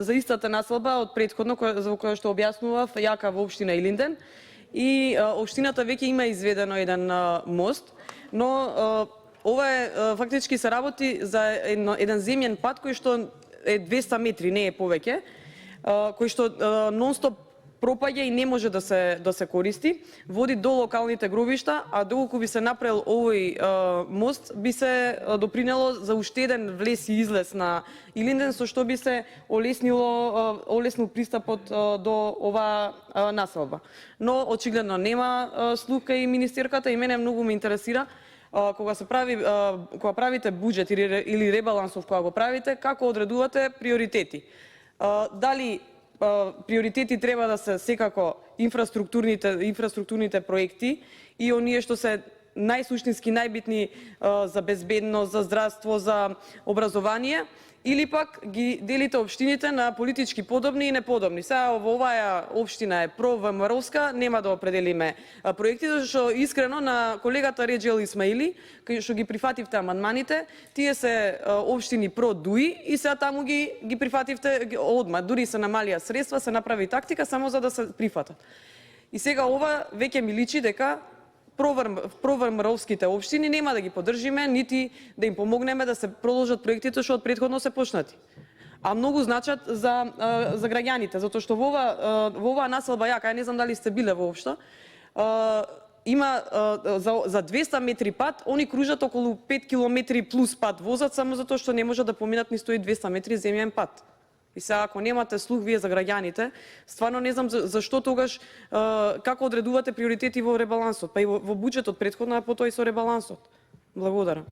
за истата населба од претходно за која што објаснував јака во општина Илинден, и општината веќе има изведено еден мост, но ова е фактички се работи за еден земјен пат кој што е 200 метри, не е повеќе, кој што нонстоп пропаѓа и не може да се користи, води до локалните гробишта, а доколку би се направил овој мост, би се допринело за уште еден влез и излез на Илинден, со што би се олеснил пристапот до оваа населба. Но очигледно нема слух кај министерката и мене многу ме интересира кога правите буџет или ребалансов кога го правите, како одредувате приоритети. Дали приоритети треба да се секако инфраструктурните проекти и оние што се најсуштински најбитни за безбедност, за здравство, за образование, или пак ги делите општините на политички подобни и неподобни. Сега во оваа општина е про-ВМРО-ска, нема да определиме проекти, зашто искрено на колегата Реджел Исмаили, кај што ги прифативте амандманите, тие се општини про-ДУИ и сега таму ги прифативте одма. Дури се намалија средства, се направи тактика само за да се прифатат. И сега ова веќе ми личи дека проврмровските општини нема да ги поддржиме, нити да им помогнеме да се продолжат проектите што од претходно се почнати. А многу значат за граѓаните, затоа што во оваа населба јака, не знам дали сте биле воопшто, има за 200 метри пат, они кружат околу 5 километри плюс пат возат, само затоа што не можат да поминат ни 100-200 метри земјен пат. И сега, ако немате слух вие за граѓаните, стварно не знам зашто тогаш, како одредувате приоритети во ребалансот, па и во буџетот претходно, а потоа и со ребалансот. Благодарам.